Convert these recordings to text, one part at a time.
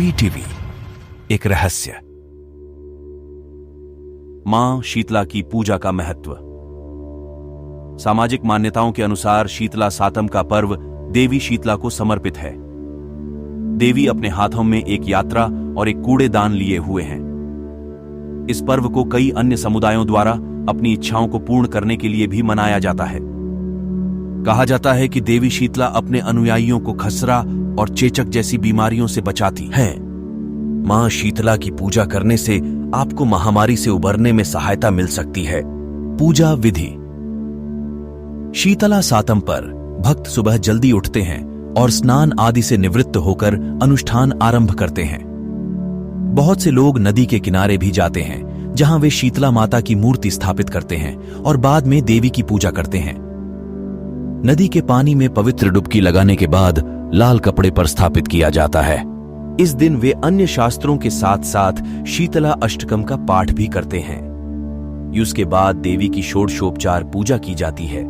VTV, एक रहस्य। मां शीतला की पूजा का महत्व। सामाजिक मान्यताओं के अनुसार शीतला सातम का पर्व देवी शीतला को समर्पित है। देवी अपने हाथों में एक यात्रा और एक कूड़ेदान लिए हुए हैं। इस पर्व को कई अन्य समुदायों द्वारा अपनी इच्छाओं को पूर्ण करने के लिए भी मनाया जाता है। कहा जाता है कि देवी शीतला अपने अनुयायियों को खसरा और चेचक जैसी बीमारियों से बचाती है। मां शीतला की पूजा करने से आपको महामारी से उबरने में सहायता मिल सकती है। पूजा विधि। शीतला सातम पर भक्त सुबह जल्दी उठते हैं और स्नान आदि से निवृत्त होकर अनुष्ठान आरंभ करते हैं। बहुत से लोग नदी के किनारे भी जाते हैं, जहां वे शीतला माता की मूर्ति स्थापित करते हैं और बाद में देवी की पूजा करते हैं। नदी के पानी में पवित्र डुबकी लगाने के बाद लाल कपड़े पर स्थापित किया जाता है। इस दिन वे अन्य शास्त्रों के साथ साथ शीतला अष्टकम का पाठ भी करते हैं। उसके बाद देवी की षोडशोपचार पूजा की जाती है।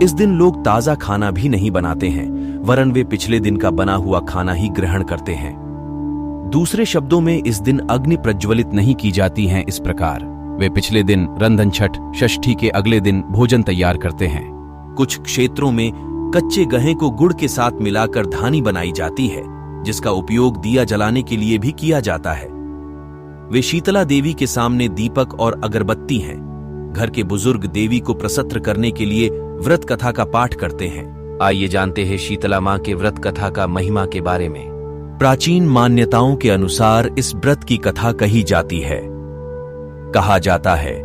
इस दिन लोग ताजा खाना भी नहीं बनाते हैं, वरन वे पिछले दिन का बना हुआ खाना ही ग्रहण करते हैं। दूसरे शब्दों में इस दिन अग्नि प्रज्वलित नहीं की जाती हैं। इस प्रकार वे पिछले दिन रंधन छठ षष्ठी के अगले दिन भोजन तैयार करते हैं। कुछ क्षेत्रों में कच्चे गहे को गुड़ के साथ मिलाकर धानी बनाई जाती है, जिसका उपयोग दिया जलाने के लिए भी किया जाता है। वे शीतला देवी के सामने दीपक और अगरबत्ती हैं। घर के बुजुर्ग देवी को प्रसन्न करने के लिए व्रत कथा का पाठ करते हैं। आइए जानते हैं शीतला मां के व्रत कथा का महिमा के बारे में। प्राचीन मान्यताओं के अनुसार इस व्रत की कथा कही जाती है। कहा जाता है,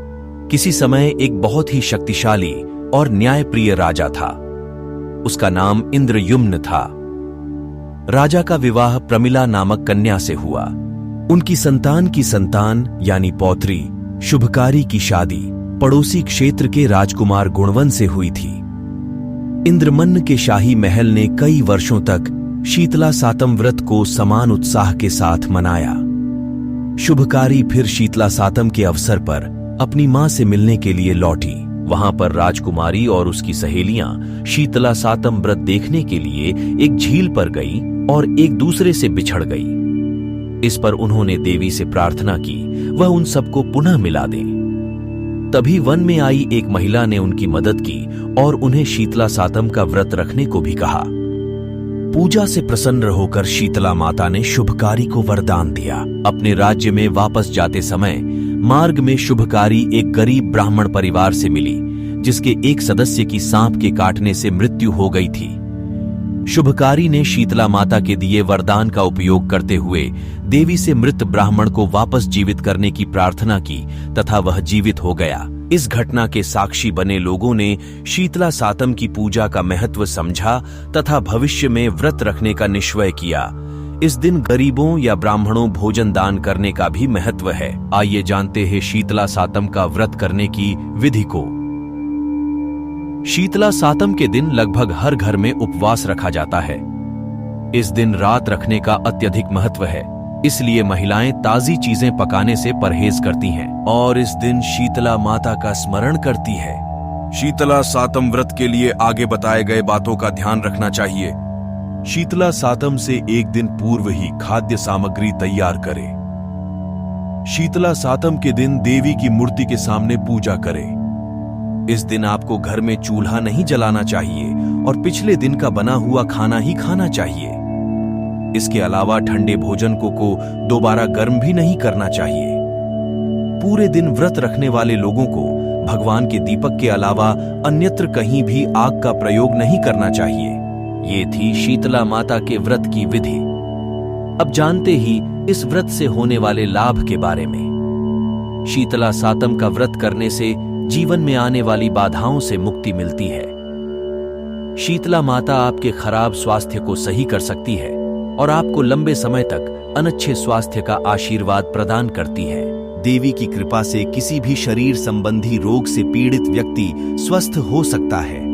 किसी समय एक बहुत ही शक्तिशाली और न्यायप्रिय राजा था। उसका नाम इंद्रयुम्न था। राजा का विवाह प्रमिला नामक कन्या से हुआ। उनकी संतान यानी पौत्री शुभकारी की शादी पड़ोसी क्षेत्र के राजकुमार गुणवन से हुई थी। इंद्रमन्य के शाही महल ने कई वर्षों तक शीतला सातम व्रत को समान उत्साह के साथ मनाया। शुभकारी फिर शीतला सातम के अवसर पर अपनी मां से मिलने के लिए लौटी। वहां पर राजकुमारी और उसकी सहेलियां शीतला सातम व्रत देखने के लिए एक झील पर गई और एक दूसरे से बिछड़ गई। इस पर उन्होंने देवी से प्रार्थना की वह उन सबको पुनः मिला दे। तभी वन में आई एक महिला ने उनकी मदद की और उन्हें शीतला सातम का व्रत रखने को भी कहा। पूजा से प्रसन्न होकर शीतला माता ने शुभकारी को वरदान दिया। अपने राज्य में वापस जाते समय मार्ग में शुभकारी एक गरीब ब्राह्मण परिवार से मिली, जिसके एक सदस्य की सांप के काटने से मृत्यु हो गई थी। शुभकारी ने शीतला माता के दिए वरदान का उपयोग करते हुए देवी से मृत ब्राह्मण को वापस जीवित करने की प्रार्थना की तथा वह जीवित हो गया। इस घटना के साक्षी बने लोगों ने शीतला सातम की पूजा का महत्व समझा तथा भविष्य में व्रत रखने का निश्चय किया। इस दिन गरीबों या ब्राह्मणों भोजन दान करने का भी महत्व है। आइए जानते हैं शीतला सातम का व्रत करने की विधि को। शीतला सातम के दिन लगभग हर घर में उपवास रखा जाता है। इस दिन रात रखने का अत्यधिक महत्व है, इसलिए महिलाएं ताजी चीजें पकाने से परहेज करती हैं और इस दिन शीतला माता का स्मरण करती है। शीतला सातम व्रत के लिए आगे बताए गए बातों का ध्यान रखना चाहिए। शीतला सातम से एक दिन पूर्व ही खाद्य सामग्री तैयार करें। शीतला सातम के दिन देवी की मूर्ति के सामने पूजा करें। इस दिन आपको घर में चूल्हा नहीं जलाना चाहिए और पिछले दिन का बना हुआ खाना ही खाना चाहिए। इसके अलावा ठंडे भोजन को दोबारा गर्म भी नहीं करना चाहिए। पूरे दिन व्रत रखने वाले लोगों को भगवान के दीपक के अलावा अन्यत्र कहीं भी आग का प्रयोग नहीं करना चाहिए। ये थी शीतला माता के व्रत की विधि। अब जानते ही इस व्रत से होने वाले लाभ के बारे में। शीतला सातम का व्रत करने से जीवन में आने वाली बाधाओं से मुक्ति मिलती है। शीतला माता आपके खराब स्वास्थ्य को सही कर सकती है और आपको लंबे समय तक अनच्छे स्वास्थ्य का आशीर्वाद प्रदान करती है। देवी की कृपा से किसी भी शरीर संबंधी रोग से पीड़ित व्यक्ति स्वस्थ हो सकता है।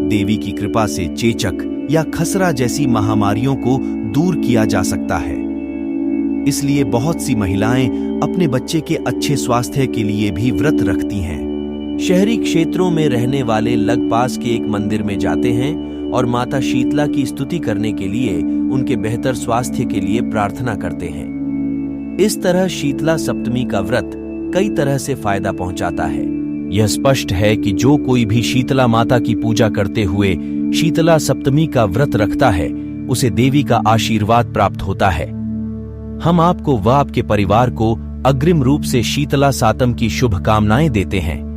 देवी की कृपा से चेचक या खसरा जैसी महामारियों को दूर किया जा सकता है। इसलिए बहुत सी महिलाएं अपने बच्चे के अच्छे स्वास्थ्य के लिए भी व्रत रखती हैं। शहरी क्षेत्रों में रहने वाले लगपास के एक मंदिर में जाते हैं और माता शीतला की स्तुति करने के लिए उनके बेहतर स्वास्थ्य के लिए प्रार्थना करते हैं। इस तरह शीतला सप्तमी का व्रत कई तरह से फायदा पहुंचाता है। यह स्पष्ट है कि जो कोई भी शीतला माता की पूजा करते हुए शीतला सप्तमी का व्रत रखता है, उसे देवी का आशीर्वाद प्राप्त होता है। हम आपको व आपके परिवार को अग्रिम रूप से शीतला सातम की शुभकामनाएं देते हैं।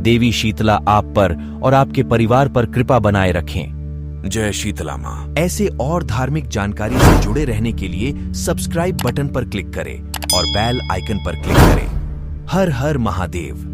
देवी शीतला आप पर और आपके परिवार पर कृपा बनाए रखें। जय शीतला माँ। ऐसे और धार्मिक जानकारी से जुड़े रहने के लिए सब्सक्राइब बटन पर क्लिक करें और बेल आइकन पर क्लिक करें। हर हर महादेव।